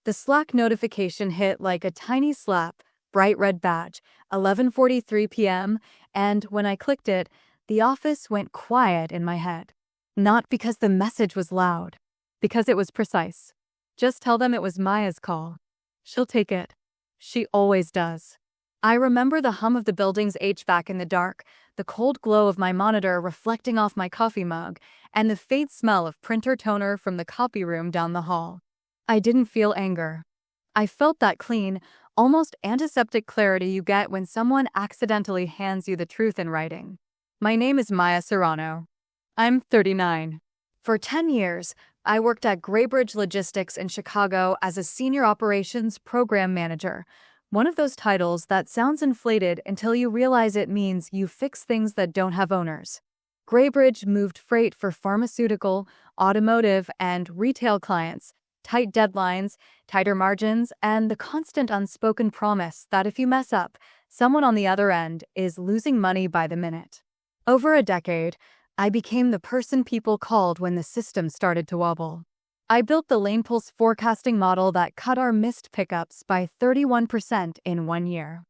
The Slack notification hit like a tiny slap, bright red badge, 11:43 p.m., and when I clicked it, the office went quiet in my head. Not because the message was loud, because it was precise. Just tell them it was Maya's call. She'll take it. She always does. I remember the hum of the building's HVAC in the dark, the cold glow of my monitor reflecting off my coffee mug, and the faint smell of printer toner from the copy room down the hall. I didn't feel anger. I felt that clean, almost antiseptic clarity you get when someone accidentally hands you the truth in writing. My name is Maya Serrano. I'm 39. For 10 years, I worked at Graybridge Logistics in Chicago as a senior operations program manager, one of those titles that sounds inflated until you realize it means you fix things that don't have owners. Graybridge moved freight for pharmaceutical, automotive, and retail clients, tight deadlines, tighter margins, and the constant unspoken promise that if you mess up, someone on the other end is losing money by the minute. Over a decade, I became the person people called when the system started to wobble. I built the LanePulse forecasting model that cut our missed pickups by 31% in 1 year.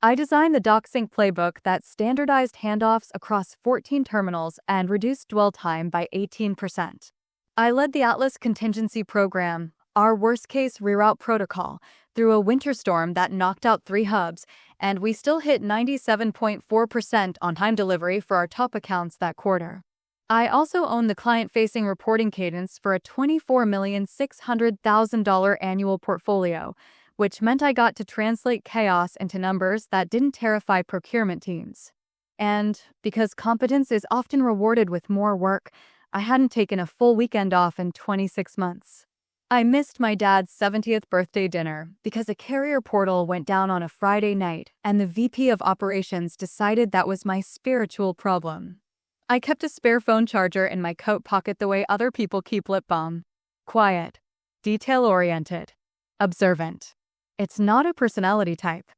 I designed the DockSync playbook that standardized handoffs across 14 terminals and reduced dwell time by 18%. I led the Atlas Contingency program, our worst-case reroute protocol, through a winter storm that knocked out 3 hubs, and we still hit 97.4% on-time delivery for our top accounts that quarter. I also own the client-facing reporting cadence for a $24,600,000 annual portfolio, which meant I got to translate chaos into numbers that didn't terrify procurement teams. And because competence is often rewarded with more work, I hadn't taken a full weekend off in 26 months. I missed my dad's 70th birthday dinner because a carrier portal went down on a Friday night and the VP of operations decided that was my spiritual problem. I kept a spare phone charger in my coat pocket the way other people keep lip balm. Quiet, detail-oriented, observant. It's not a personality type.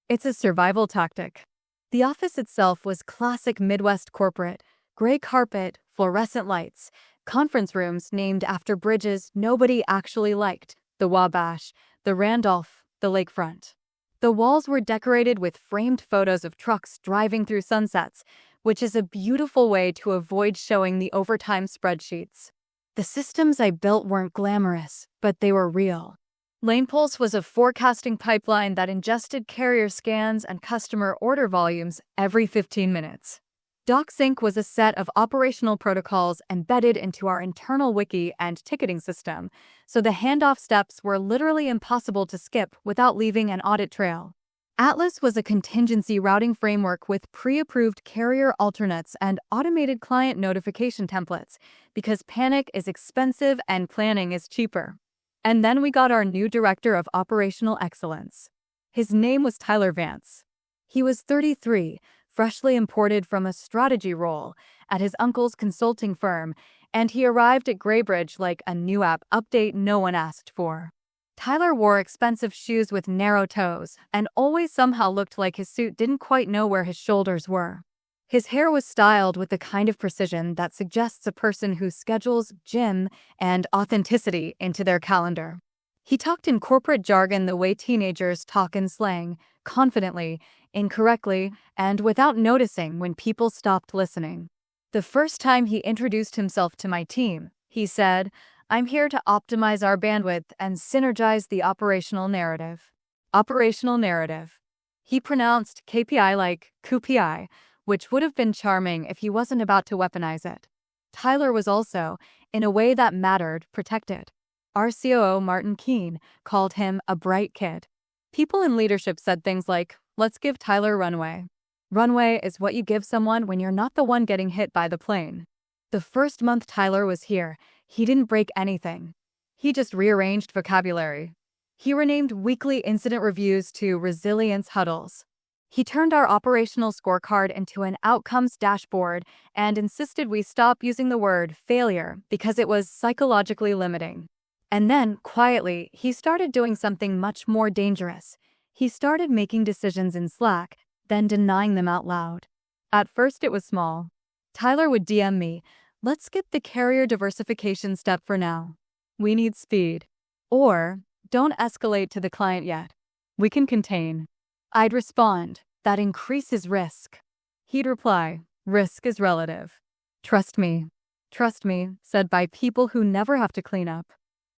It's a survival tactic. The office itself was classic Midwest corporate, gray carpet, fluorescent lights, conference rooms named after bridges nobody actually liked, the Wabash, the Randolph, the Lakefront. The walls were decorated with framed photos of trucks driving through sunsets, which is a beautiful way to avoid showing the overtime spreadsheets. The systems I built weren't glamorous, but they were real. LanePulse was a forecasting pipeline that ingested carrier scans and customer order volumes every 15 minutes. DockSync was a set of operational protocols embedded into our internal wiki and ticketing system, so the handoff steps were literally impossible to skip without leaving an audit trail. Atlas was a contingency routing framework with pre-approved carrier alternates and automated client notification templates, because panic is expensive and planning is cheaper. And then we got our new director of operational excellence. His name was Vance. He was 33, freshly imported from a strategy role at his uncle's consulting firm, and he arrived at Graybridge like a new app update no one asked for. Tyler wore expensive shoes with narrow toes and always somehow looked like his suit didn't quite know where his shoulders were. His hair was styled with the kind of precision that suggests a person who schedules gym and authenticity into their calendar. He talked in corporate jargon the way teenagers talk in slang, confidently, incorrectly, and without noticing when people stopped listening. The first time he introduced himself to my team, he said, "I'm here to optimize our bandwidth and synergize the operational narrative." Operational narrative. He pronounced KPI like kuh-pee-eye, which would have been charming if he wasn't about to weaponize it. Tyler was also, in a way that mattered, protected. Our COO, Martin Keene, called him a bright kid. People in leadership said things like, "Let's give Tyler runway." Runway is what you give someone when you're not the one getting hit by the plane. The first month Tyler was here, he didn't break anything. He just rearranged vocabulary. He renamed weekly incident reviews to resilience huddles. He turned our operational scorecard into an outcomes dashboard and insisted we stop using the word failure because it was psychologically limiting. And then, quietly, he started doing something much more dangerous. He started making decisions in Slack, then denying them out loud. At first it was small. Tyler would DM me, "Let's skip the carrier diversification step for now. We need speed." Or, Don't escalate to the client yet. We can contain. I'd respond, that increases risk. He'd reply, risk is relative. Trust me. Trust me, said by people who never have to clean up.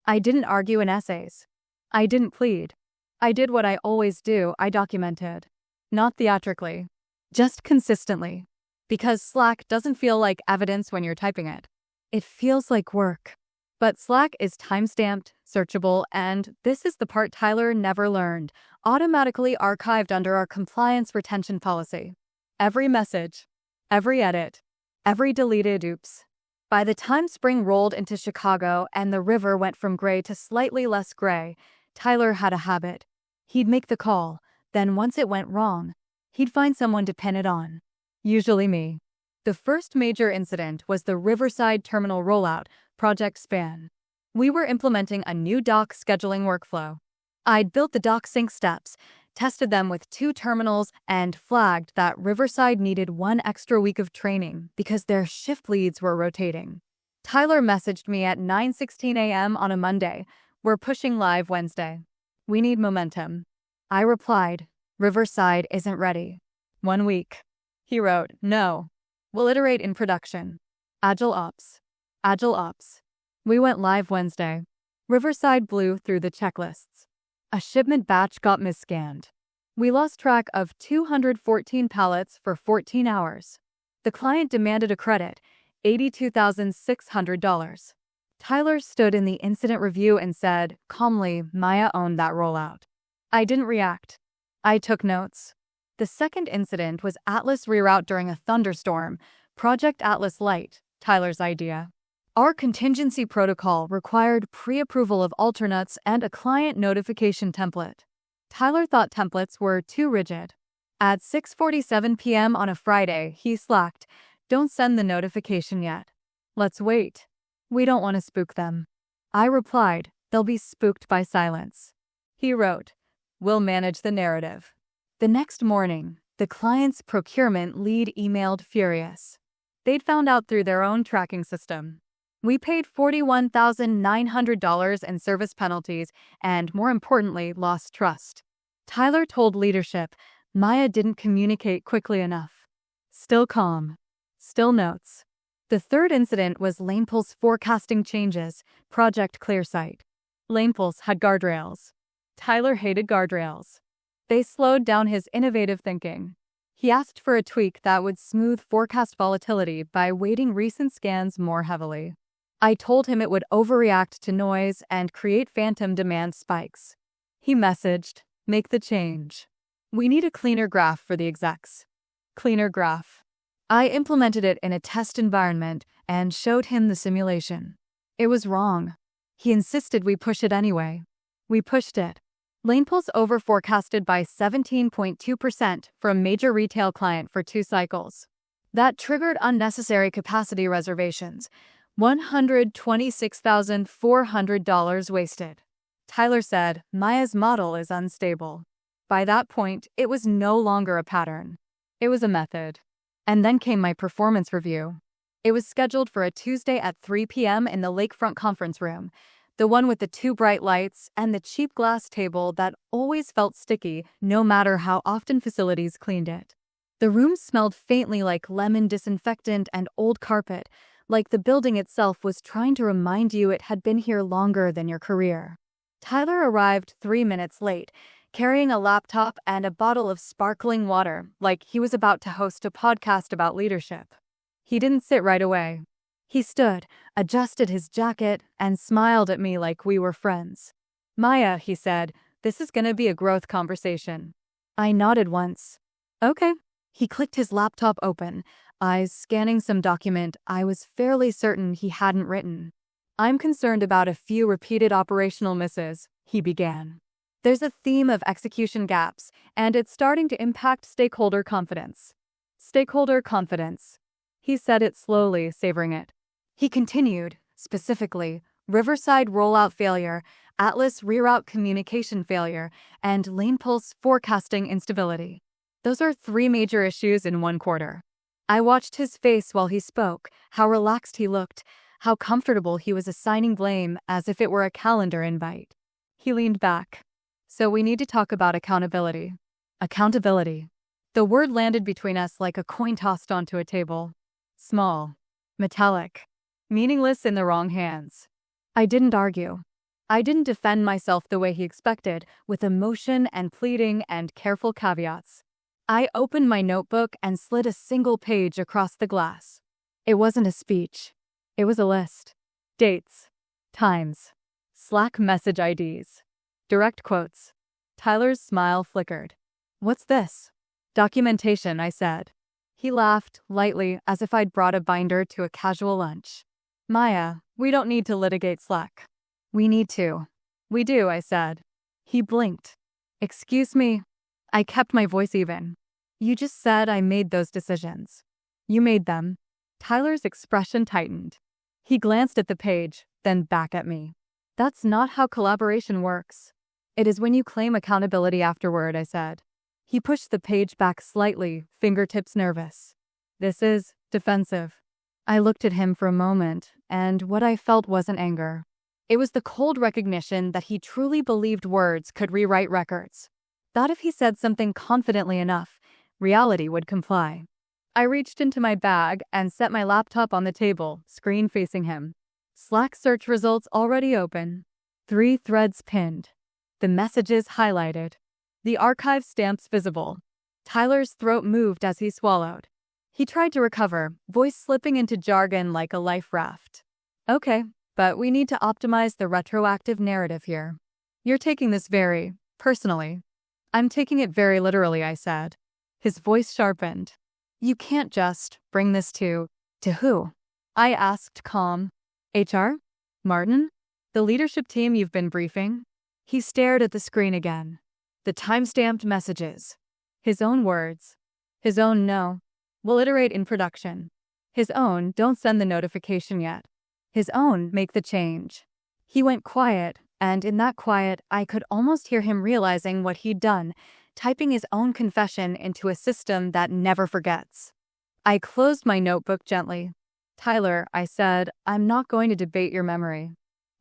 I didn't argue in essays. I didn't plead. I did what I always do, I documented. Not theatrically. Just consistently. Because Slack doesn't feel like evidence when you're typing it. It feels like work. But Slack is timestamped, searchable, and this is the part Tyler never learned, automatically archived under our compliance retention policy. Every message, every edit, every deleted oops. By the time spring rolled into Chicago and the river went from gray to slightly less gray, Tyler had a habit. He'd make the call, then once it went wrong, he'd find someone to pin it on. Usually me. The first major incident was the Riverside Terminal rollout, Project Span. We were implementing a new dock scheduling workflow. I'd built the DockSync steps, tested them with 2 terminals, and flagged that Riverside needed 1 extra week of training because their shift leads were rotating. Tyler messaged me at 9:16 a.m. on a Monday. We're pushing live Wednesday. We need momentum. I replied, Riverside isn't ready. 1 week. He wrote, no. We'll iterate in production. Agile Ops. Agile Ops. We went live Wednesday. Riverside blew through the checklists. A shipment batch got misscanned. We lost track of 214 pallets for 14 hours. The client demanded a credit, $82,600. Tyler stood in the incident review and said, calmly, Maya owned that rollout. I didn't react. I took notes. The second incident was Atlas reroute during a thunderstorm, Project Atlas Lite, Tyler's idea. Our contingency protocol required pre-approval of alternates and a client notification template. Tyler thought templates were too rigid. At 6:47 p.m. on a Friday, he slacked, don't send the notification yet. Let's wait. We don't want to spook them. I replied, they'll be spooked by silence. He wrote, we'll manage the narrative. The next morning, the client's procurement lead emailed furious. They'd found out through their own tracking system. We paid $41,900 in service penalties and, more importantly, lost trust. Tyler told leadership, Maya didn't communicate quickly enough. Still calm. Still notes. The third incident was LanePulse forecasting changes, Project ClearSight. LanePulse had guardrails. Tyler hated guardrails. They slowed down his innovative thinking. He asked for a tweak that would smooth forecast volatility by weighting recent scans more heavily. I told him it would overreact to noise and create phantom demand spikes. He messaged, make the change. We need a cleaner graph for the execs. Cleaner graph. I implemented it in a test environment and showed him the simulation. It was wrong. He insisted we push it anyway. We pushed it. LanePulse overforecasted by 17.2% for a major retail client for 2 cycles. That triggered unnecessary capacity reservations. $126,400 wasted. Tyler said, Maya's model is unstable. By that point, it was no longer a pattern. It was a method. And then came my performance review. It was scheduled for a Tuesday at 3 p.m. in the Lakefront conference room, the one with the 2 bright lights and the cheap glass table that always felt sticky no matter how often facilities cleaned it. The room smelled faintly like lemon disinfectant and old carpet, like the building itself was trying to remind you it had been here longer than your career. Tyler arrived 3 minutes late, carrying a laptop and a bottle of sparkling water, like he was about to host a podcast about leadership. He didn't sit right away. He stood, adjusted his jacket, and smiled at me like we were friends. Maya, he said, this is gonna be a growth conversation. I nodded once. Okay. He clicked his laptop open, eyes scanning some document I was fairly certain he hadn't written. I'm concerned about a few repeated operational misses, he began. There's a theme of execution gaps, and it's starting to impact stakeholder confidence. Stakeholder confidence. He said it slowly, savoring it. He continued, specifically, Riverside rollout failure, Atlas reroute communication failure, and LanePulse forecasting instability. Those are 3 major issues in 1 quarter. I watched his face while he spoke, how relaxed he looked, how comfortable he was assigning blame as if it were a calendar invite. He leaned back. So we need to talk about accountability. Accountability. The word landed between us like a coin tossed onto a table. Small. Metallic. Meaningless in the wrong hands. I didn't argue. I didn't defend myself the way he expected, with emotion and pleading and careful caveats. I opened my notebook and slid a single page across the glass. It wasn't a speech. It was a list. Dates. Times. Slack message IDs. Direct quotes. Tyler's smile flickered. What's this? Documentation, I said. He laughed, lightly, as if I'd brought a binder to a casual lunch. Maya, we don't need to litigate Slack. We need to. We do, I said. He blinked. Excuse me. I kept my voice even. You just said I made those decisions. You made them. Tyler's expression tightened. He glanced at the page, then back at me. That's not how collaboration works. It is when you claim accountability afterward, I said. He pushed the page back slightly, fingertips nervous. This is defensive. I looked at him for a moment, and what I felt wasn't anger. It was the cold recognition that he truly believed words could rewrite records. Thought if he said something confidently enough, reality would comply. I reached into my bag and set my laptop on the table, screen facing him. Slack search results already open. 3 threads pinned. The messages highlighted. The archive stamps visible. Tyler's throat moved as he swallowed. He tried to recover, voice slipping into jargon like a life raft. Okay, but we need to optimize the retroactive narrative here. You're taking this very personally. I'm taking it very literally, I said. His voice sharpened. You can't just bring this to who? I asked, calm. HR? Martin? The leadership team you've been briefing? He stared at the screen again. The time-stamped messages. His own words. His own no. We'll iterate in production. His own don't send the notification yet. His own make the change. He went quiet, and in that quiet, I could almost hear him realizing what he'd done, typing his own confession into a system that never forgets. I closed my notebook gently. Tyler, I said, I'm not going to debate your memory.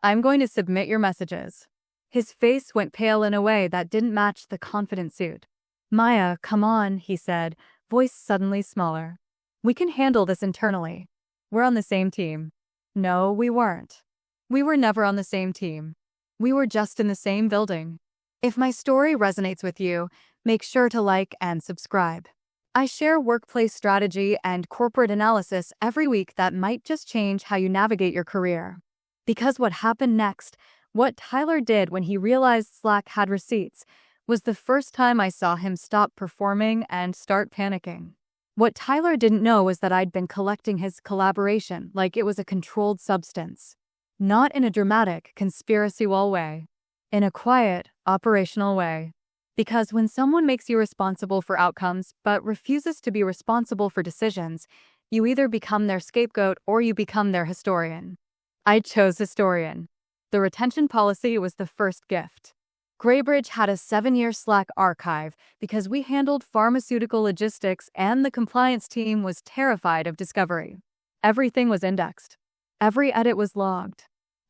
I'm going to submit your messages. His face went pale in a way that didn't match the confident suit. Maya, come on, he said, voice suddenly smaller. We can handle this internally. We're on the same team. No, we weren't. We were never on the same team. We were just in the same building. If my story resonates with you, make sure to like and subscribe. I share workplace strategy and corporate analysis every week that might just change how you navigate your career. Because what happened next, what Tyler did when he realized Slack had receipts, was the first time I saw him stop performing and start panicking. What Tyler didn't know was that I'd been collecting his collaboration like it was a controlled substance. Not in a dramatic, conspiracy wall way. In a quiet, operational way. Because when someone makes you responsible for outcomes but refuses to be responsible for decisions, you either become their scapegoat or you become their historian. I chose historian. The retention policy was the first gift. Graybridge had a 7-year Slack archive because we handled pharmaceutical logistics and the compliance team was terrified of discovery. Everything was indexed. Every edit was logged.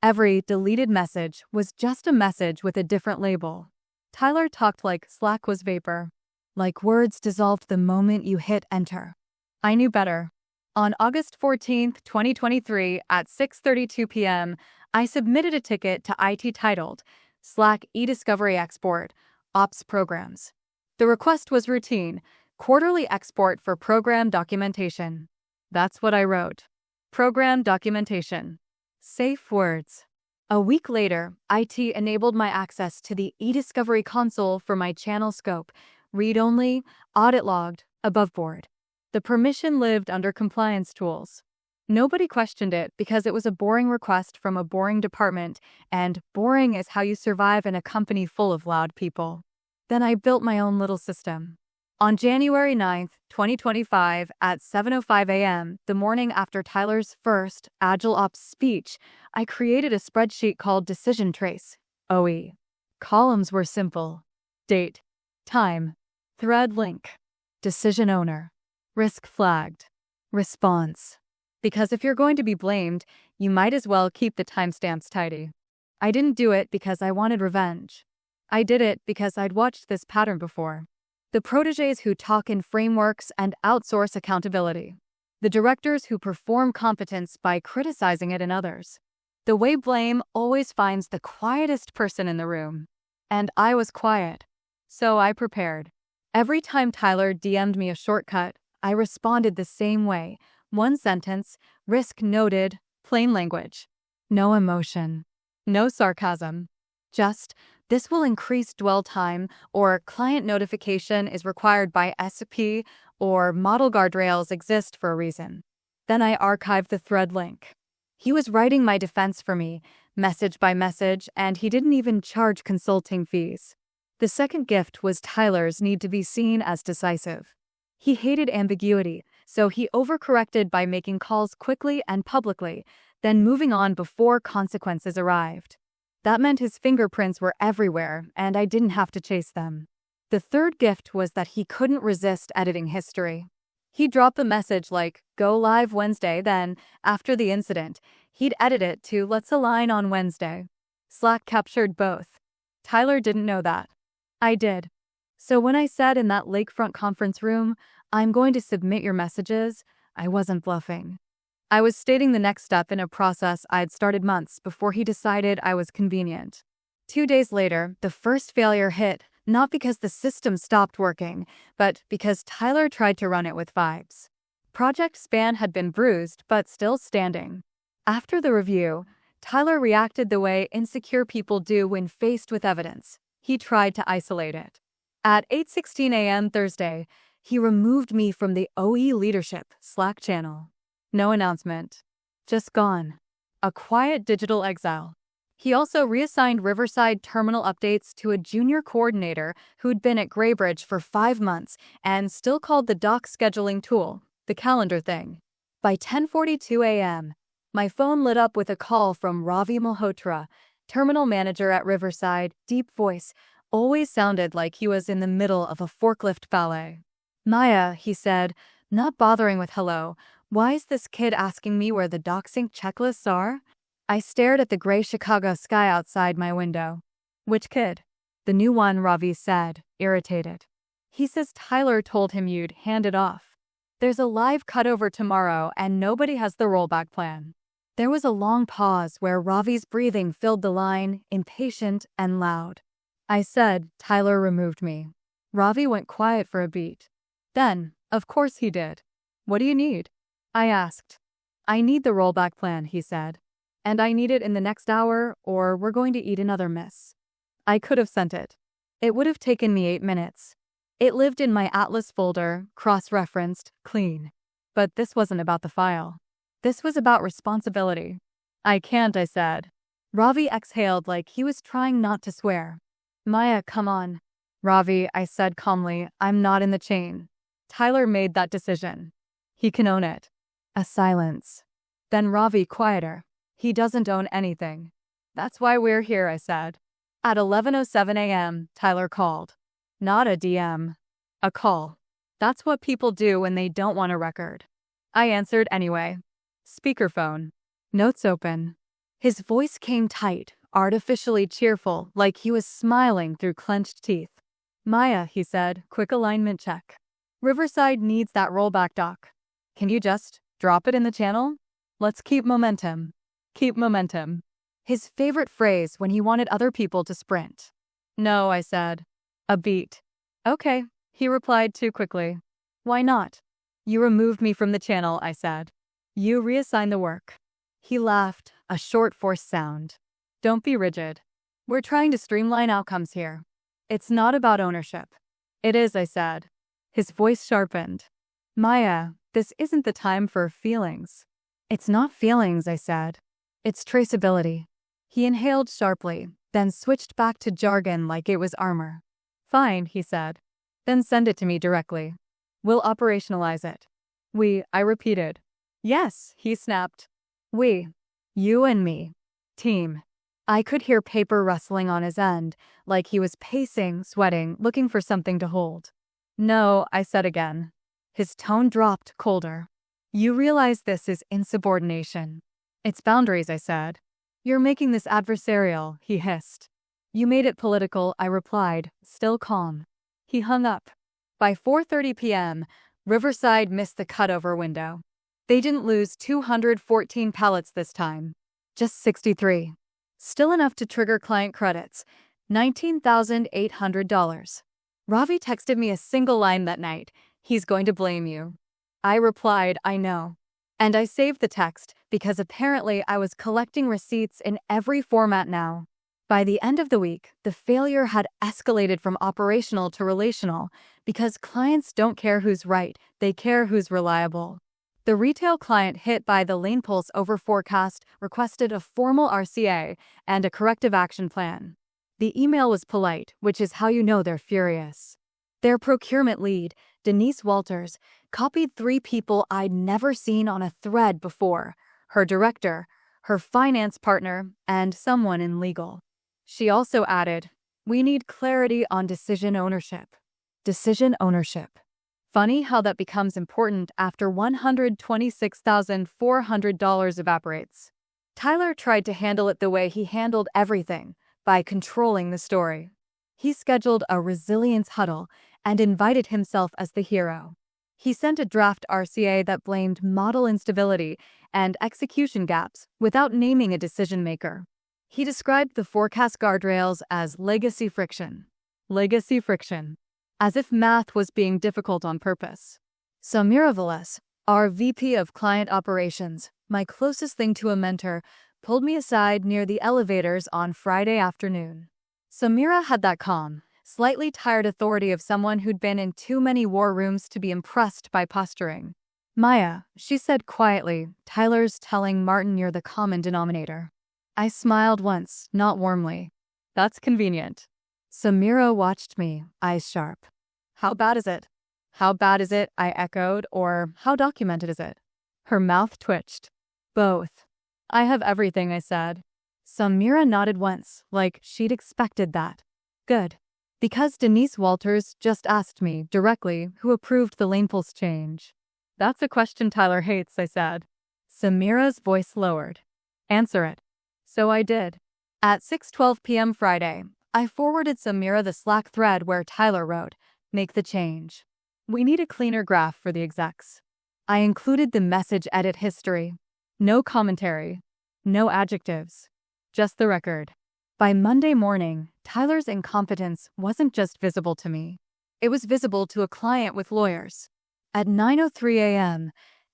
Every deleted message was just a message with a different label. Tyler talked like Slack was vapor. Like words dissolved the moment you hit enter. I knew better. On August 14, 2023, at 6:32 p.m., I submitted a ticket to IT titled Slack eDiscovery Export, Ops Programs. The request was routine, quarterly export for program documentation. That's what I wrote. Program documentation. Safe words. A week later, IT enabled my access to the eDiscovery console for my channel scope, read-only, audit-logged, above board. The permission lived under compliance tools. Nobody questioned it because it was a boring request from a boring department, and boring is how you survive in a company full of loud people. Then I built my own little system. On January 9, 2025, at 7:05 a.m., the morning after Tyler's first Agile Ops speech, I created a spreadsheet called Decision Trace, OE. Columns were simple. Date, time, thread link, decision owner, risk flagged, response. Because if you're going to be blamed, you might as well keep the timestamps tidy. I didn't do it because I wanted revenge. I did it because I'd watched this pattern before. The protégés who talk in frameworks and outsource accountability. The directors who perform competence by criticizing it in others. The way blame always finds the quietest person in the room. And I was quiet. So I prepared. Every time Tyler DM'd me a shortcut, I responded the same way. One sentence, risk noted, plain language. No emotion. No sarcasm. Just, this will increase dwell time, or client notification is required by SP, or model guardrails exist for a reason. Then I archived the thread link. He was writing my defense for me, message by message, and he didn't even charge consulting fees. The second gift was Tyler's need to be seen as decisive. He hated ambiguity, so he overcorrected by making calls quickly and publicly, then moving on before consequences arrived. That meant his fingerprints were everywhere, and I didn't have to chase them. The third gift was that he couldn't resist editing history. He'd drop a message like, go live Wednesday, then, after the incident, he'd edit it to let's align on Wednesday. Slack captured both. Tyler didn't know that. I did. So when I said in that lakefront conference room, I'm going to submit your messages, I wasn't bluffing. I was stating the next step in a process I'd started months before he decided I was convenient. 2 days later, the first failure hit, not because the system stopped working, but because Tyler tried to run it with vibes. Project Span had been bruised, but still standing. After the review, Tyler reacted the way insecure people do when faced with evidence. He tried to isolate it. At 8:16 a.m. Thursday, he removed me from the OE leadership Slack channel. No announcement. Just gone. A quiet digital exile. He also reassigned Riverside terminal updates to a junior coordinator who'd been at Graybridge for 5 months and still called the doc scheduling tool, the calendar thing. By 10:42 a.m., my phone lit up with a call from Ravi Malhotra, terminal manager at Riverside. Deep voice, always sounded like he was in the middle of a forklift ballet. Maya, he said, not bothering with hello, why is this kid asking me where the DockSync checklists are? I stared at the gray Chicago sky outside my window. Which kid? The new one, Ravi said, irritated. He says Tyler told him you'd hand it off. There's a live cutover tomorrow and nobody has the rollback plan. There was a long pause where Ravi's breathing filled the line, impatient and loud. I said, Tyler removed me. Ravi went quiet for a beat. Then, of course he did. What do you need? I asked. I need the rollback plan, he said. And I need it in the next hour or we're going to eat another miss. I could have sent it. It would have taken me 8 minutes. It lived in my Atlas folder, cross-referenced, clean. But this wasn't about the file. This was about responsibility. I can't, I said. Ravi exhaled like he was trying not to swear. Maya, come on. Ravi, I said calmly, I'm not in the chain. Tyler made that decision. He can own it. A silence. Then Ravi quieter. He doesn't own anything. That's why we're here, I said. At 11:07 a.m., Tyler called. Not a DM. A call. That's what people do when they don't want a record. I answered anyway. Speakerphone. Notes open. His voice came tight, artificially cheerful, like he was smiling through clenched teeth. Maya, he said, quick alignment check. Riverside needs that rollback doc. Can you just drop it in the channel? Let's keep momentum. Keep momentum. His favorite phrase when he wanted other people to sprint. No, I said. A beat. Okay, he replied too quickly. Why not? You removed me from the channel, I said. You reassign the work. He laughed, a short forced sound. Don't be rigid. We're trying to streamline outcomes here. It's not about ownership. It is, I said. His voice sharpened. Maya, this isn't the time for feelings. It's not feelings, I said. It's traceability. He inhaled sharply, then switched back to jargon like it was armor. Fine, he said. Then send it to me directly. We'll operationalize it. I repeated. Yes, he snapped. We. You and me. Team. I could hear paper rustling on his end, like he was pacing, sweating, looking for something to hold. No, I said again. His tone dropped, colder. You realize this is insubordination. It's boundaries, I said. "You're making this adversarial," he hissed. "You made it political," I replied, still calm. He hung up. By 4:30 p.m., Riverside missed the cutover window. They didn't lose 214 pallets this time, just 63. Still enough to trigger client credits, $19,800. Ravi texted me a single line that night, "He's going to blame you." I replied, "I know." And I saved the text because apparently I was collecting receipts in every format now. By the end of the week, the failure had escalated from operational to relational because clients don't care who's right, they care who's reliable. The retail client hit by the LanePulse overforecast requested a formal RCA and a corrective action plan. The email was polite, which is how you know they're furious. Their procurement lead, Denise Walters, copied 3 people I'd never seen on a thread before: her director, her finance partner, and someone in legal. She also added, "We need clarity on decision ownership." Decision ownership. Funny how that becomes important after $126,400 evaporates. Tyler tried to handle it the way he handled everything, by controlling the story. He scheduled a resilience huddle and invited himself as the hero. He sent a draft RCA that blamed model instability and execution gaps without naming a decision maker. He described the forecast guardrails as legacy friction. Legacy friction. As if math was being difficult on purpose. Samira Velez, our VP of Client Operations, my closest thing to a mentor, pulled me aside near the elevators on Friday afternoon. Samira had that calm, slightly tired authority of someone who'd been in too many war rooms to be impressed by posturing. "Maya," she said quietly, "Tyler's telling Martin you're the common denominator." I smiled once, not warmly. "That's convenient." Samira watched me, eyes sharp. "How bad is it?" "How bad is it?" I echoed, "or how documented is it?" Her mouth twitched. "Both." "I have everything," I said. Samira nodded once, like she'd expected that. "Good." Because Denise Walters just asked me, directly, who approved the LanePulse change. "That's a question Tyler hates," I said. Samira's voice lowered. "Answer it." So I did. At 6:12 p.m. Friday, I forwarded Samira the Slack thread where Tyler wrote, "Make the change. We need a cleaner graph for the execs." I included the message edit history. No commentary. No adjectives. Just the record. By Monday morning, Tyler's incompetence wasn't just visible to me. It was visible to a client with lawyers. At 9:03 a.m.,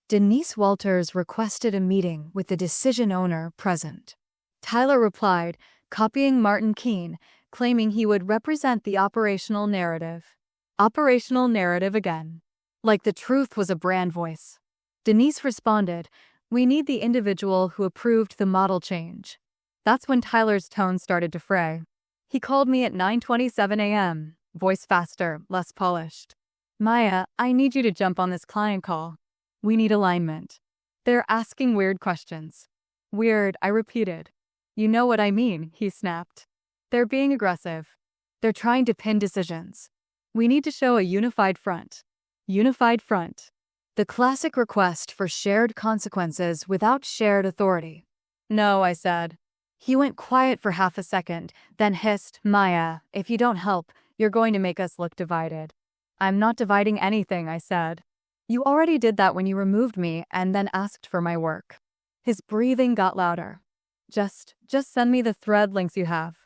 Denise Walters requested a meeting with the decision owner present. Tyler replied, copying Martin Keene, claiming he would represent the operational narrative. Operational narrative again. Like the truth was a brand voice. Denise responded, "We need the individual who approved the model change." That's when Tyler's tone started to fray. He called me at 9:27 a.m., voice faster, less polished. "Maya, I need you to jump on this client call. We need alignment. They're asking weird questions." "Weird," I repeated. "You know what I mean," he snapped. "They're being aggressive. They're trying to pin decisions. We need to show a unified front." Unified front. The classic request for shared consequences without shared authority. "No," I said. He went quiet for half a second, then hissed, "Maya, if you don't help, you're going to make us look divided." "I'm not dividing anything," I said. "You already did that when you removed me and then asked for my work." His breathing got louder. Just send me the thread links you have.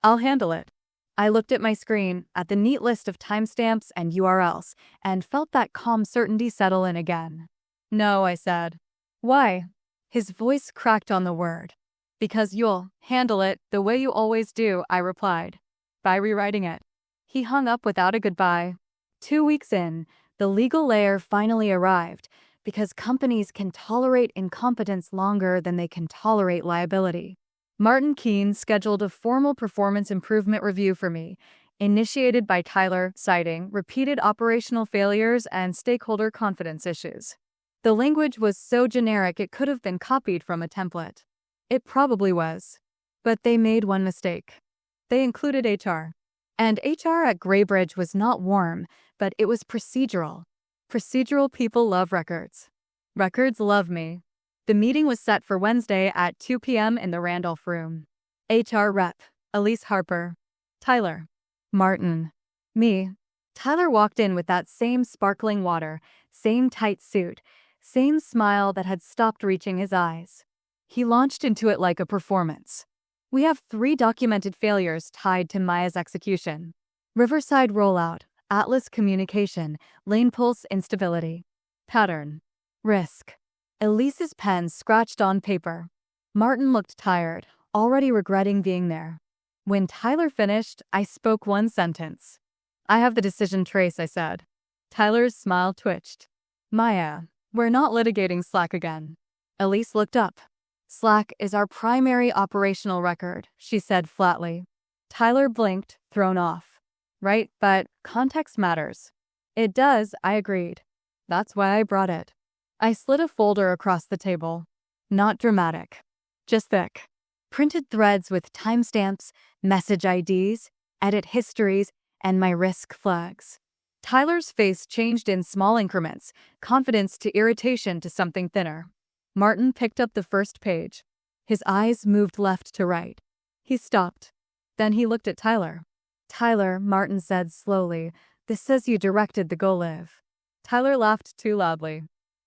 I'll handle it." I looked at my screen, at the neat list of timestamps and URLs, and felt that calm certainty settle in again. "No," I said. "Why?" His voice cracked on the word. "Because you'll handle it the way you always do," I replied. "By rewriting it." He hung up without a goodbye. 2 weeks in, the legal layer finally arrived, because companies can tolerate incompetence longer than they can tolerate liability. Martin Keene scheduled a formal performance improvement review for me, initiated by Tyler, citing repeated operational failures and stakeholder confidence issues. The language was so generic it could have been copied from a template. It probably was. But they made one mistake. They included HR. And HR at Graybridge was not warm, but it was procedural. Procedural people love records. Records love me. The meeting was set for Wednesday at 2 p.m. in the Randolph room. HR rep, Elise Harper. Tyler. Martin. Me. Tyler walked in with that same sparkling water, same tight suit, same smile that had stopped reaching his eyes. He launched into it like a performance. We have 3 documented failures tied to Maya's execution. Riverside rollout, Atlas communication, LanePulse instability. Pattern. Risk. Elise's pen scratched on paper. Martin looked tired, already regretting being there. When Tyler finished, I spoke one sentence. I have the decision trace, I said. Tyler's smile twitched. Maya, we're not litigating Slack again. Elise looked up. Slack is our primary operational record, she said flatly. Tyler blinked, thrown off. Right, but context matters. It does, I agreed. That's why I brought it. I slid a folder across the table. Not dramatic. Just thick. Printed threads with timestamps, message IDs, edit histories, and my risk flags. Tyler's face changed in small increments, confidence to irritation to something thinner. Martin picked up the first page. His eyes moved left to right. He stopped. Then he looked at Tyler. Tyler, Martin said slowly, this says you directed the go-live. Tyler laughed too loudly.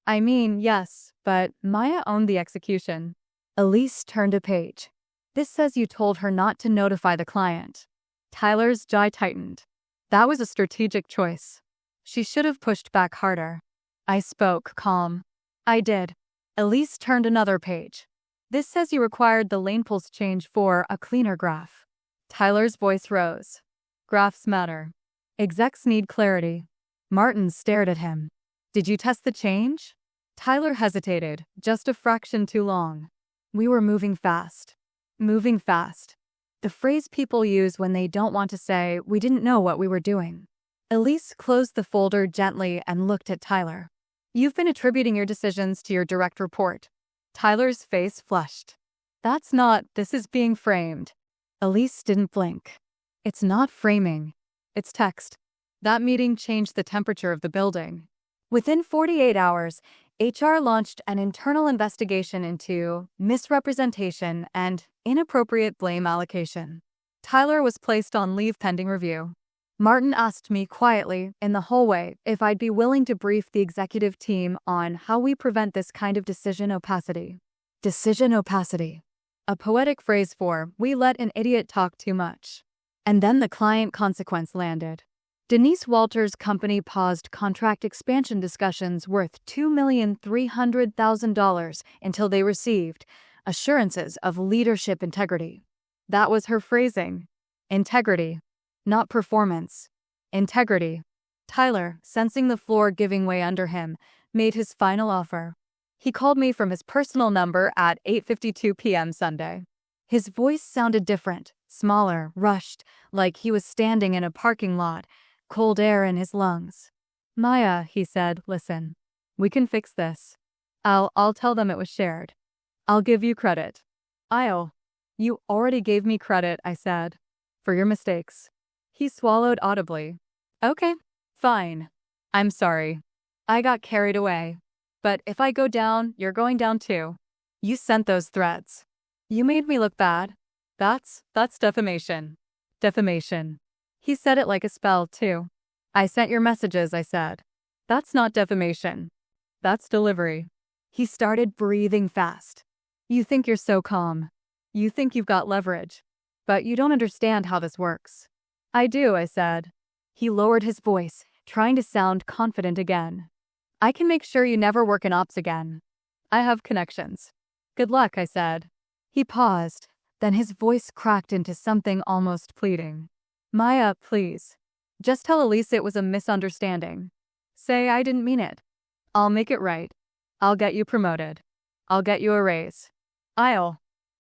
I mean, yes, but Maya owned the execution. Elise turned a page. This says you told her not to notify the client. Tyler's jaw tightened. That was a strategic choice. She should have pushed back harder. I spoke, calm. I did. Elise turned another page. This says you required the LanePulse change for a cleaner graph. Tyler's voice rose. Graphs matter. Execs need clarity. Martin stared at him. Did you test the change? Tyler hesitated, just a fraction too long. We were moving fast. Moving fast. The phrase people use when they don't want to say, we didn't know what we were doing. Elise closed the folder gently and looked at Tyler. You've been attributing your decisions to your direct report. Tyler's face flushed. That's not, this is being framed. Elise didn't blink. It's not framing. It's text. That meeting changed the temperature of the building. Within 48 hours, HR launched an internal investigation into misrepresentation and inappropriate blame allocation. Tyler was placed on leave pending review. Martin asked me quietly in the hallway if I'd be willing to brief the executive team on how we prevent this kind of decision opacity. Decision opacity. A poetic phrase for, we let an idiot talk too much. And then the client consequence landed. Denise Walters' company paused contract expansion discussions worth $2,300,000 until they received assurances of leadership integrity. That was her phrasing. Integrity. Not performance. Integrity. Tyler, sensing the floor giving way under him, made his final offer. He called me from his personal number at 8:52 p.m. Sunday. His voice sounded different, smaller, rushed, like he was standing in a parking lot, cold air in his lungs. Maya, he said, listen. We can fix this. I'll tell them it was shared. I'll give you credit. You already gave me credit, I said. For your mistakes. He swallowed audibly. Okay, fine. I'm sorry. I got carried away. But if I go down, you're going down too. You sent those threats. You made me look bad. That's defamation. Defamation. He said it like a spell, too. I sent your messages, I said. That's not defamation. That's delivery. He started breathing fast. You think you're so calm. You think you've got leverage. But you don't understand how this works. I do, I said. He lowered his voice, trying to sound confident again. I can make sure you never work in ops again. I have connections. Good luck, I said. He paused, then his voice cracked into something almost pleading. Maya, please. Just tell Elise it was a misunderstanding. Say I didn't mean it. I'll make it right. I'll get you promoted. I'll get you a raise.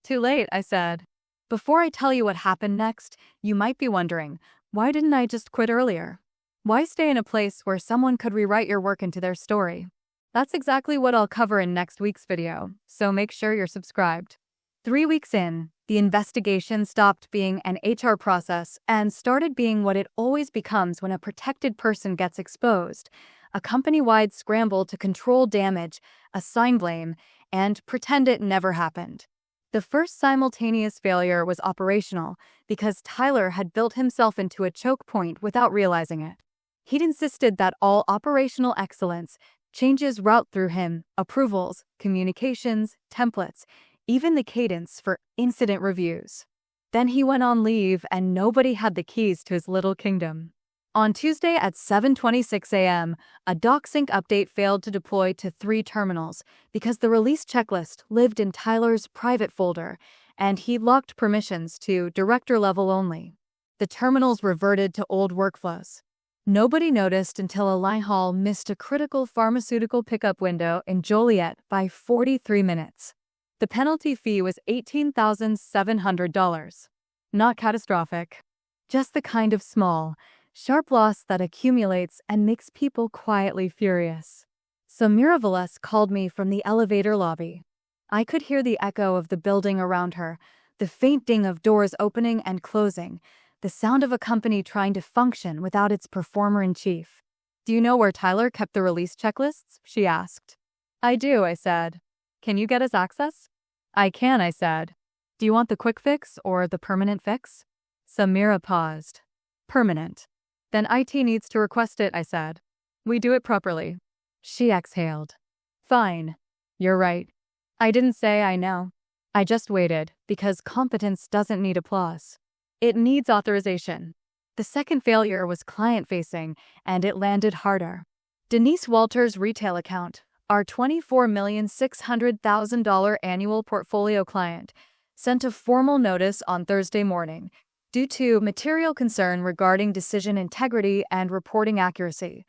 Too late, I said. Before I tell you what happened next, you might be wondering, why didn't I just quit earlier? Why stay in a place where someone could rewrite your work into their story? That's exactly what I'll cover in next week's video, so make sure you're subscribed. 3 weeks in, the investigation stopped being an HR process and started being what it always becomes when a protected person gets exposed, a company-wide scramble to control damage, assign blame, and pretend it never happened. The first simultaneous failure was operational because Tyler had built himself into a choke point without realizing it. He'd insisted that all operational excellence, changes route through him, approvals, communications, templates, even the cadence for incident reviews. Then he went on leave and nobody had the keys to his little kingdom. On Tuesday at 7:26 a.m., a DockSync update failed to deploy to 3 terminals because the release checklist lived in Tyler's private folder, and he locked permissions to director level only. The terminals reverted to old workflows. Nobody noticed until a line haul missed a critical pharmaceutical pickup window in Joliet by 43 minutes. The penalty fee was $18,700. Not catastrophic. Just the kind of small, sharp loss that accumulates and makes people quietly furious. Samira Velez called me from the elevator lobby. I could hear the echo of the building around her, the faint ding of doors opening and closing, the sound of a company trying to function without its performer-in-chief. "Do you know where Tyler kept the release checklists?" she asked. "I do," I said. "Can you get us access?" "I can," I said. "Do you want the quick fix or the permanent fix?" Samira paused. "Permanent." "Then IT needs to request it," I said. "We do it properly." She exhaled. "Fine. You're right. I didn't say I know. I just waited, because competence doesn't need applause. It needs authorization." The second failure was client-facing, and it landed harder. Denise Walters' retail account, our $24,600,000 annual portfolio client, sent a formal notice on Thursday morning due to material concern regarding decision integrity and reporting accuracy.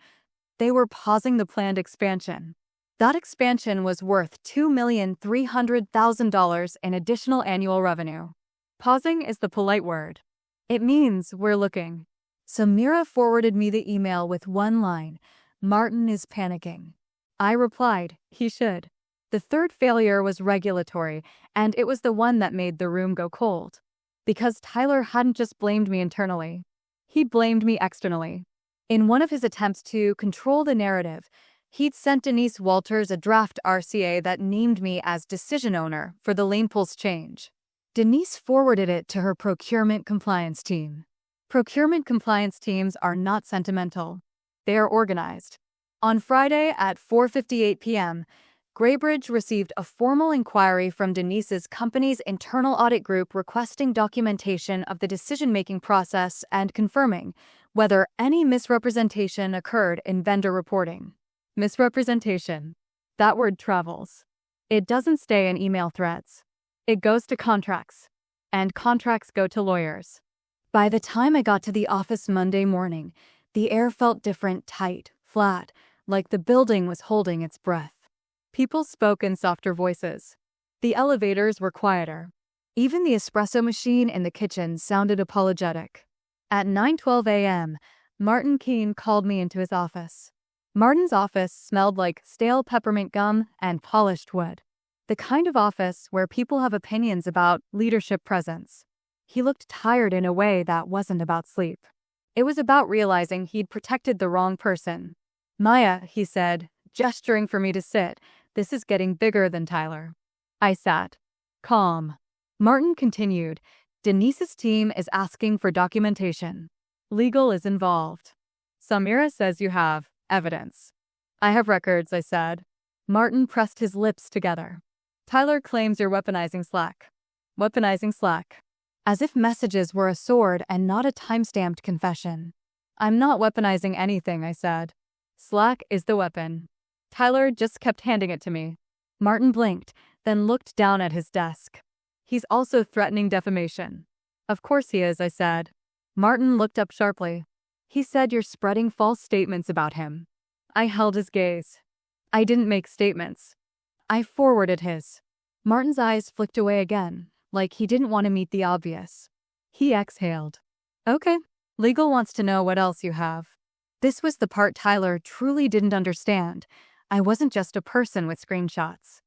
They were pausing the planned expansion. That expansion was worth $2,300,000 in additional annual revenue. Pausing is the polite word. It means we're looking. Samira forwarded me the email with one line: "Martin is panicking." I replied, he should. The third failure was regulatory, and it was the one that made the room go cold. Because Tyler hadn't just blamed me internally. He blamed me externally. In one of his attempts to control the narrative, he'd sent Denise Walters a draft RCA that named me as decision owner for the LanePulse change. Denise forwarded it to her procurement compliance team. Procurement compliance teams are not sentimental. They are organized. On Friday at 4:58 p.m., Graybridge received a formal inquiry from Denise's company's internal audit group requesting documentation of the decision-making process and confirming whether any misrepresentation occurred in vendor reporting. Misrepresentation. That word travels. It doesn't stay in email threads. It goes to contracts, and contracts go to lawyers. By the time I got to the office Monday morning, the air felt different, tight, flat, like the building was holding its breath. People spoke in softer voices. The elevators were quieter. Even the espresso machine in the kitchen sounded apologetic. At 9:12 a.m., Martin Keene called me into his office. Martin's office smelled like stale peppermint gum and polished wood. The kind of office where people have opinions about leadership presence. He looked tired in a way that wasn't about sleep. It was about realizing he'd protected the wrong person. "Maya," he said, gesturing for me to sit, "this is getting bigger than Tyler." I sat. Calm. Martin continued, "Denise's team is asking for documentation. Legal is involved. Samira says you have evidence." "I have records," I said. Martin pressed his lips together. "Tyler claims you're weaponizing Slack." "Weaponizing Slack." As if messages were a sword and not a time-stamped confession. "I'm not weaponizing anything," I said. "Slack is the weapon. Tyler just kept handing it to me." Martin blinked, then looked down at his desk. "He's also threatening defamation." "Of course he is," I said. Martin looked up sharply. "He said you're spreading false statements about him." I held his gaze. "I didn't make statements. I forwarded his." Martin's eyes flicked away again, like he didn't want to meet the obvious. He exhaled. "Okay, legal wants to know what else you have." This was the part Tyler truly didn't understand. I wasn't just a person with screenshots.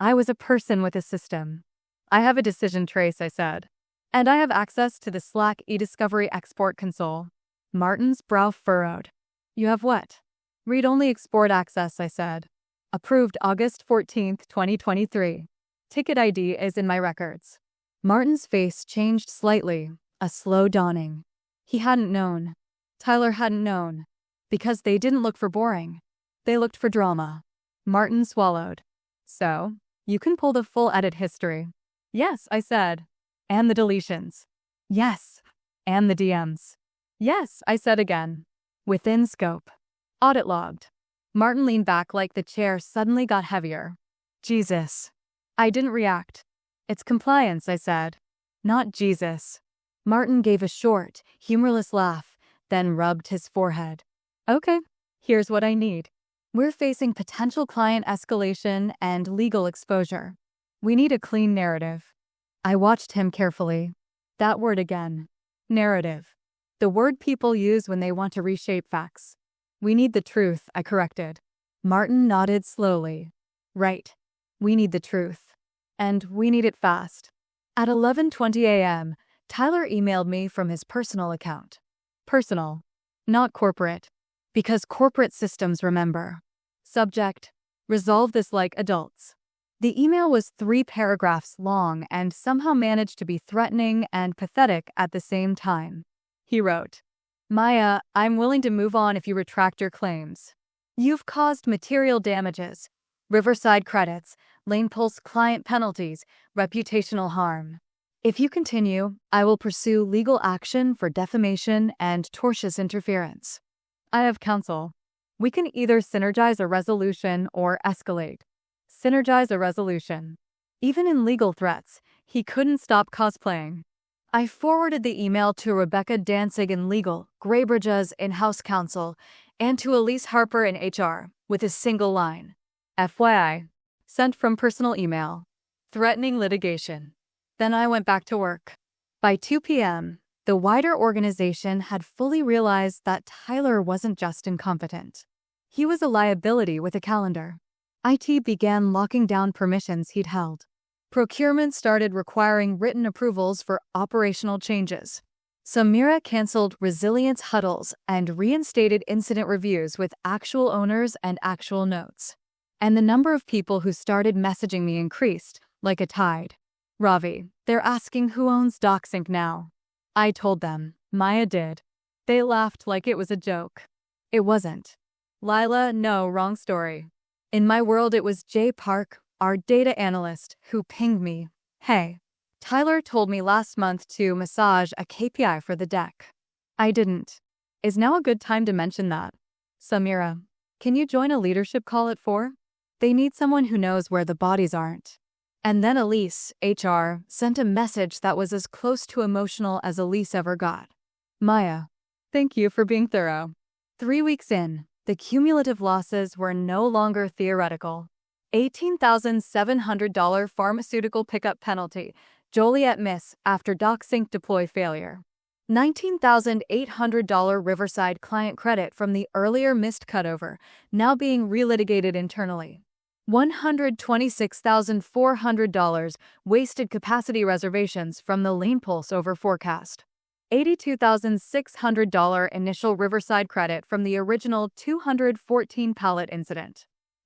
I was a person with a system. "I have a decision trace," I said. "And I have access to the Slack eDiscovery export console." Martin's brow furrowed. "You have what?" "Read-only export access," I said. Approved August 14, 2023. Ticket ID is in my records. Martin's face changed slightly, a slow dawning. He hadn't known. Tyler hadn't known. Because they didn't look for boring. They looked for drama. Martin swallowed. So, you can pull the full edit history. Yes, I said. And the deletions. Yes. And the DMs. Yes, I said again. Within scope. Audit logged. Martin leaned back like the chair suddenly got heavier. Jesus. I didn't react. It's compliance, I said. Not Jesus. Martin gave a short, humorless laugh, then rubbed his forehead. Okay, here's what I need. We're facing potential client escalation and legal exposure. We need a clean narrative. I watched him carefully. That word again. Narrative. The word people use when they want to reshape facts. We need the truth, I corrected. Martin nodded slowly. Right. We need the truth. And we need it fast. At 11:20 a.m., Tyler emailed me from his personal account. Personal. Not corporate. Because corporate systems remember. Subject. Resolve this like adults. The email was 3 paragraphs long and somehow managed to be threatening and pathetic at the same time. He wrote, Maya, I'm willing to move on if you retract your claims. You've caused material damages, Riverside credits, LanePulse client penalties, reputational harm. If you continue, I will pursue legal action for defamation and tortious interference. I have counsel. We can either synergize a resolution or escalate. Synergize a resolution. Even in legal threats, he couldn't stop cosplaying. I forwarded the email to Rebecca Danzig in legal, Graybridge's in-house counsel, and to Elise Harper in HR, with a single line. FYI. Sent from personal email. Threatening litigation. Then I went back to work. By 2 p.m., the wider organization had fully realized that Tyler wasn't just incompetent. He was a liability with a calendar. IT began locking down permissions he'd held. Procurement started requiring written approvals for operational changes. Samira canceled resilience huddles and reinstated incident reviews with actual owners and actual notes. And the number of people who started messaging me increased, like a tide. Ravi, they're asking who owns DockSync now. I told them. Maya did. They laughed like it was a joke. It wasn't. Lila, no, wrong story. In my world it was Jay Park, our data analyst, who pinged me. Hey, Tyler told me last month to massage a KPI for the deck. I didn't. Is now a good time to mention that? Samira, can you join a leadership call at 4? They need someone who knows where the bodies aren't. And then Elise, HR, sent a message that was as close to emotional as Elise ever got. Maya, thank you for being thorough. 3 weeks in, the cumulative losses were no longer theoretical. $18,700 pharmaceutical pickup penalty, Joliet miss after DockSync deploy failure. $19,800 Riverside client credit from the earlier missed cutover, now being relitigated internally. $126,400 wasted capacity reservations from the LanePulse over forecast. $82,600 initial Riverside credit from the original 214 pallet incident.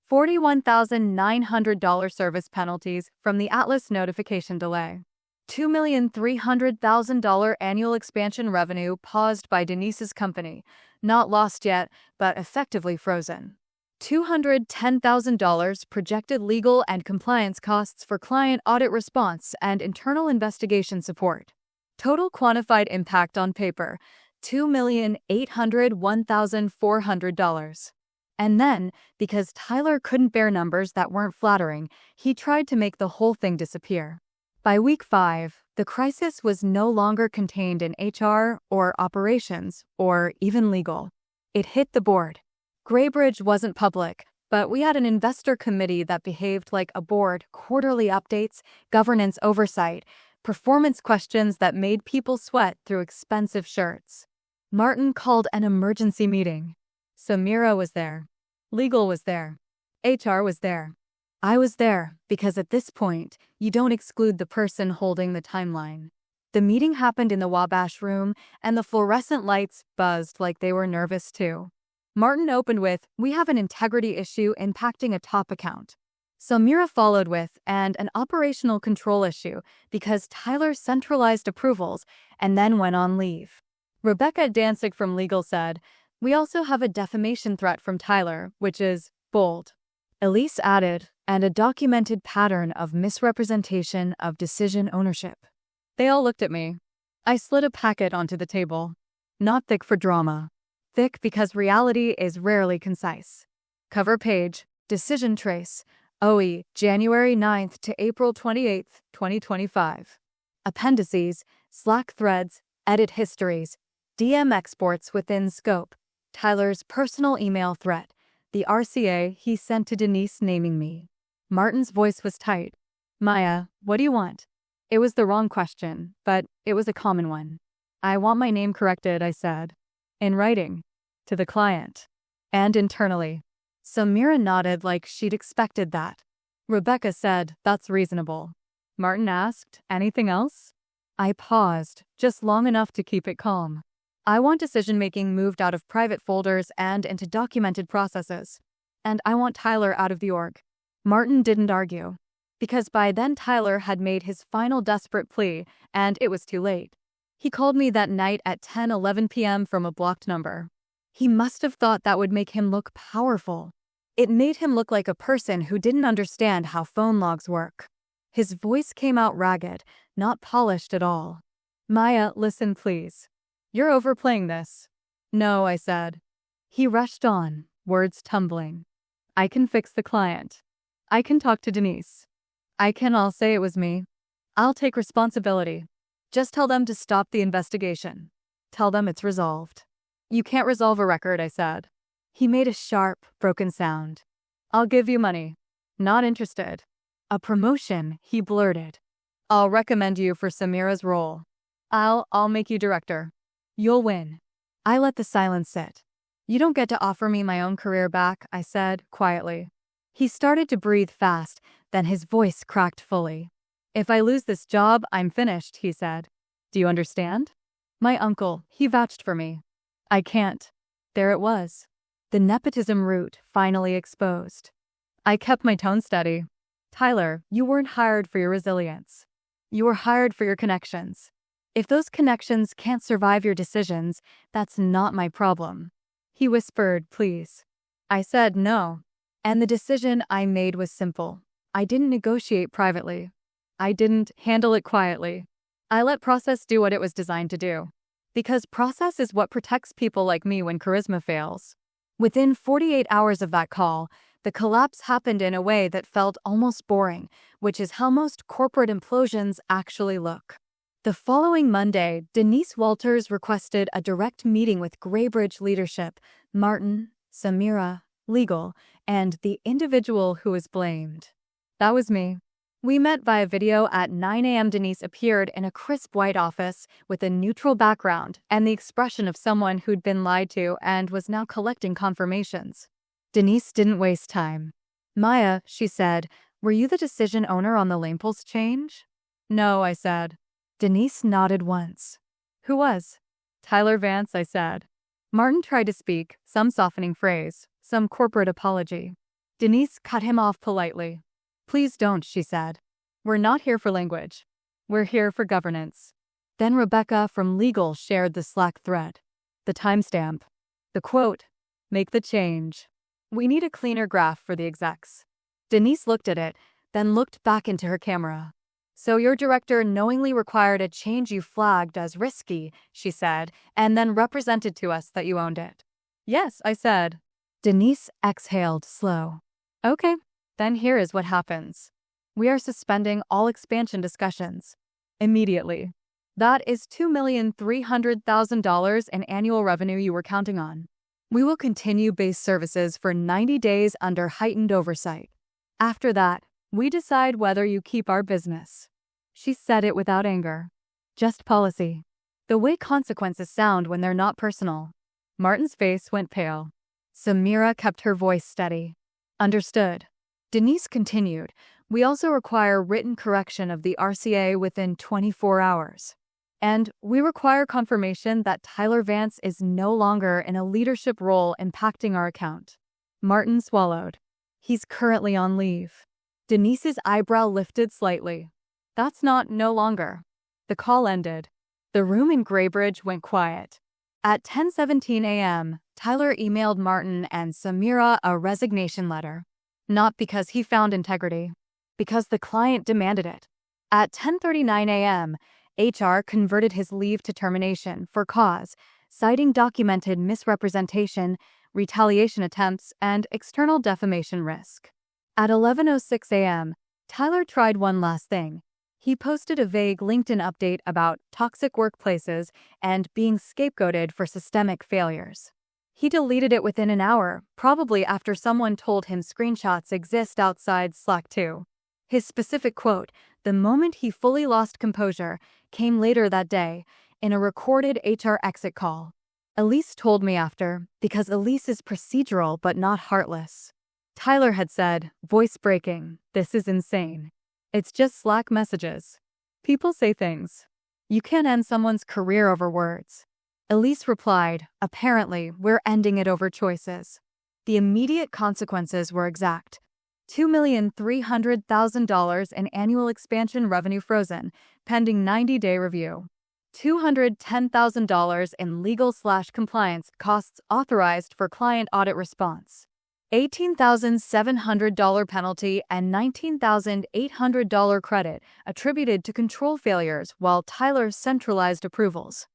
$41,900 service penalties from the Atlas notification delay. $2,300,000 annual expansion revenue paused by Denise's company, not lost yet, but effectively frozen. $210,000 projected legal and compliance costs for client audit response and internal investigation support. Total quantified impact on paper, $2,801,400. And then, because Tyler couldn't bear numbers that weren't flattering, he tried to make the whole thing disappear. By week 5, the crisis was no longer contained in HR or operations or even legal. It hit the board. Graybridge wasn't public, but we had an investor committee that behaved like a board, quarterly updates, governance oversight, performance questions that made people sweat through expensive shirts. Martin called an emergency meeting. Samira was there. Legal was there. HR was there. I was there because at this point, you don't exclude the person holding the timeline. The meeting happened in the Wabash room, and the fluorescent lights buzzed like they were nervous too. Martin opened with, "We have an integrity issue impacting a top account." Samira followed with, "And an operational control issue because Tyler centralized approvals and then went on leave." Rebecca Danzig from legal said, "We also have a defamation threat from Tyler, which is bold." Elise added, "And a documented pattern of misrepresentation of decision ownership." They all looked at me. I slid a packet onto the table. Not thick for drama. Thick because reality is rarely concise. Cover page, decision trace, OE, January 9th to April 28th, 2025. Appendices, Slack threads, edit histories, DM exports within scope, Tyler's personal email threat, the RCA he sent to Denise naming me. Martin's voice was tight. "Maya, what do you want?" It was the wrong question, but it was a common one. "I want my name corrected," I said. "In writing. To the client. And internally." Samira nodded like she'd expected that. Rebecca said, "That's reasonable." Martin asked, "Anything else?" I paused, just long enough to keep it calm. "I want decision-making moved out of private folders and into documented processes. And I want Tyler out of the org." Martin didn't argue. Because by then Tyler had made his final desperate plea, and it was too late. He called me that night at 10:11 p.m. from a blocked number. He must have thought that would make him look powerful. It made him look like a person who didn't understand how phone logs work. His voice came out ragged, not polished at all. "Maya, listen please. You're overplaying this." "No," I said. He rushed on, words tumbling. "I can fix the client. I can talk to Denise. I'll say it was me. I'll take responsibility. Just tell them to stop the investigation. Tell them it's resolved." "You can't resolve a record," I said. He made a sharp, broken sound. "I'll give you money." "Not interested." "A promotion," he blurted. "I'll recommend you for Samira's role. I'll make you director. You'll win." I let the silence sit. "You don't get to offer me my own career back," I said, quietly. He started to breathe fast, then his voice cracked fully. "If I lose this job, I'm finished," he said. "Do you understand? My uncle, he vouched for me. I can't." There it was. The nepotism root finally exposed. I kept my tone steady. "Tyler, you weren't hired for your resilience. You were hired for your connections. If those connections can't survive your decisions, that's not my problem." He whispered, "Please." I said no. And the decision I made was simple. I didn't negotiate privately. I didn't handle it quietly. I let process do what it was designed to do. Because process is what protects people like me when charisma fails. Within 48 hours of that call, the collapse happened in a way that felt almost boring, which is how most corporate implosions actually look. The following Monday, Denise Walters requested a direct meeting with Graybridge leadership, Martin, Samira, legal, and the individual who was blamed. That was me. We met via video at 9 a.m. Denise appeared in a crisp white office with a neutral background and the expression of someone who'd been lied to and was now collecting confirmations. Denise didn't waste time. "Maya," she said, "were you the decision owner on the LanePulse change?" "No," I said. Denise nodded once. "Who was?" "Tyler Vance," I said. Martin tried to speak, some softening phrase, some corporate apology. Denise cut him off politely. "Please don't," she said. "We're not here for language. We're here for governance." Then Rebecca from legal shared the Slack thread. The timestamp. The quote, "Make the change. We need a cleaner graph for the execs." Denise looked at it, then looked back into her camera. "So your director knowingly required a change you flagged as risky," she said, "and then represented to us that you owned it." "Yes," I said. Denise exhaled slow. "Okay. Then here is what happens. We are suspending all expansion discussions. Immediately. That is $2,300,000 in annual revenue you were counting on. We will continue base services for 90 days under heightened oversight. After that, we decide whether you keep our business." She said it without anger. Just policy. The way consequences sound when they're not personal. Martin's face went pale. Samira kept her voice steady. "Understood." Denise continued, "We also require written correction of the RCA within 24 hours. And we require confirmation that Tyler Vance is no longer in a leadership role impacting our account. Martin swallowed. He's currently on leave. Denise's eyebrow lifted slightly. That's not no longer. The call ended. The room in Graybridge went quiet. At 10:17 a.m., Tyler emailed Martin and Samira a resignation letter. Not because he found integrity, because the client demanded it. At 10:39 a.m., HR converted his leave to termination for cause, citing documented misrepresentation, retaliation attempts, and external defamation risk. At 11:06 a.m., Tyler tried one last thing. He posted a vague LinkedIn update about toxic workplaces and being scapegoated for systemic failures. He deleted it within an hour, probably after someone told him screenshots exist outside Slack too. His specific quote, "The moment he fully lost composure," came later that day, in a recorded HR exit call. Elise told me after, because Elise is procedural but not heartless. Tyler had said, voice breaking, "This is insane. It's just Slack messages. People say things. You can't end someone's career over words." Elise replied, "Apparently, we're ending it over choices." The immediate consequences were exact. $2,300,000 in annual expansion revenue frozen, pending 90-day review. $210,000 in legal/compliance costs authorized for client audit response. $18,700 penalty and $19,800 credit attributed to control failures while Tyler centralized approvals.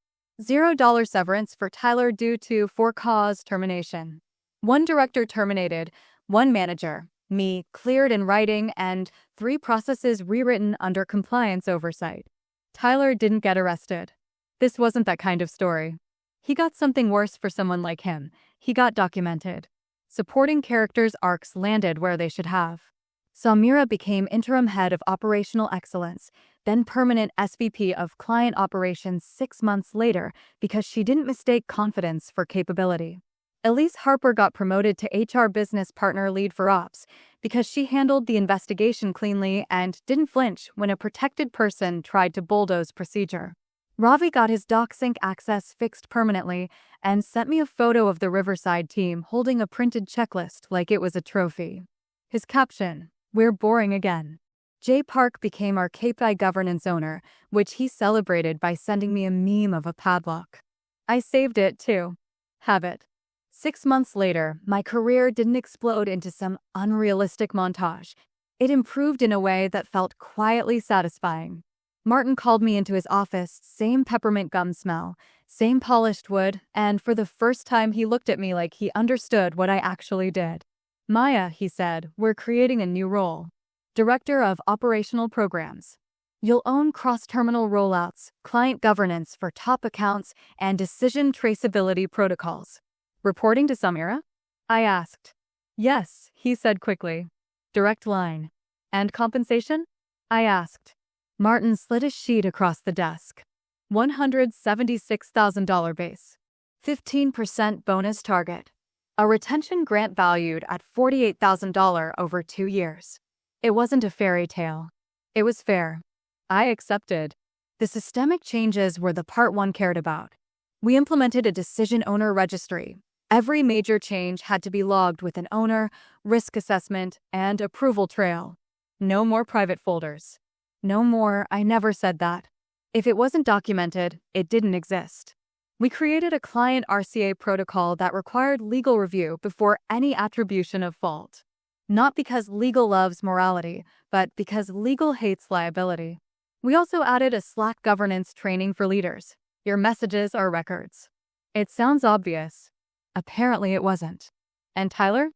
$0 severance for Tyler due to for-cause termination. 1 director terminated, 1 manager, me, cleared in writing, and 3 processes rewritten under compliance oversight. Tyler didn't get arrested. This wasn't that kind of story. He got something worse for someone like him. He got documented. Supporting characters' arcs landed where they should have. Samira became interim head of operational excellence, then permanent SVP of client operations 6 months later because she didn't mistake confidence for capability. Elise Harper got promoted to HR business partner lead for ops because she handled the investigation cleanly and didn't flinch when a protected person tried to bulldoze procedure. Ravi got his DockSync access fixed permanently and sent me a photo of the Riverside team holding a printed checklist like it was a trophy. His caption, "We're boring again." Jay Park became our kuh-pee-eye governance owner, which he celebrated by sending me a meme of a padlock. I saved it too. Have it. 6 months later, my career didn't explode into some unrealistic montage. It improved in a way that felt quietly satisfying. Martin called me into his office, same peppermint gum smell, same polished wood, and for the first time he looked at me like he understood what I actually did. "Maya," he said, "we're creating a new role. Director of Operational Programs. You'll own cross-terminal rollouts, client governance for top accounts, and decision traceability protocols." "Reporting to Samira?" I asked. "Yes," he said quickly. "Direct line." "And compensation?" I asked. Martin slid a sheet across the desk. $176,000 base. 15% bonus target. A retention grant valued at $48,000 over 2 years. It wasn't a fairy tale. It was fair. I accepted. The systemic changes were the part one cared about. We implemented a decision owner registry. Every major change had to be logged with an owner, risk assessment, and approval trail. No more private folders. No more, I never said that. If it wasn't documented, it didn't exist. We created a client RCA protocol that required legal review before any attribution of fault. Not because legal loves morality, but because legal hates liability. We also added a Slack governance training for leaders. Your messages are records. It sounds obvious. Apparently it wasn't. And Tyler?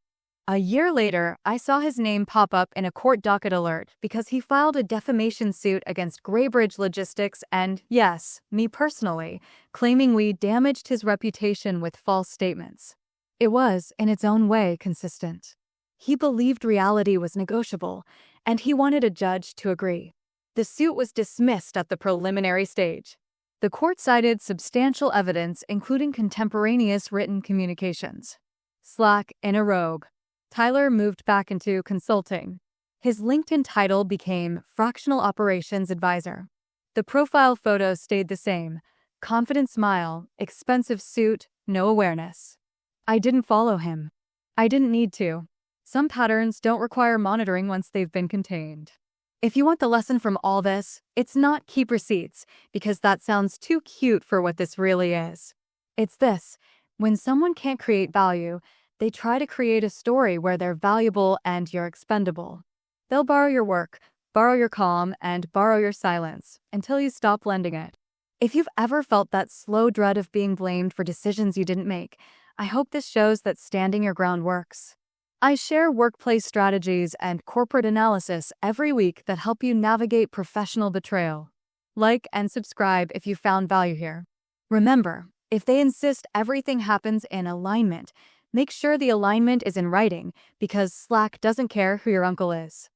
A year later, I saw his name pop up in a court docket alert because he filed a defamation suit against Graybridge Logistics and, yes, me personally, claiming we damaged his reputation with false statements. It was, in its own way, consistent. He believed reality was negotiable, and he wanted a judge to agree. The suit was dismissed at the preliminary stage. The court cited substantial evidence, including contemporaneous written communications. Slack in a rogue. Tyler moved back into consulting. His LinkedIn title became Fractional Operations Advisor. The profile photo stayed the same. Confident smile, expensive suit, no awareness. I didn't follow him. I didn't need to. Some patterns don't require monitoring once they've been contained. If you want the lesson from all this, it's not keep receipts, because that sounds too cute for what this really is. It's this: when someone can't create value, they try to create a story where they're valuable and you're expendable. They'll borrow your work, borrow your calm, and borrow your silence until you stop lending it. If you've ever felt that slow dread of being blamed for decisions you didn't make, I hope this shows that standing your ground works. I share workplace strategies and corporate analysis every week that help you navigate professional betrayal. Like and subscribe if you found value here. Remember, if they insist everything happens in alignment, make sure the alignment is in writing, because Slack doesn't care who your uncle is.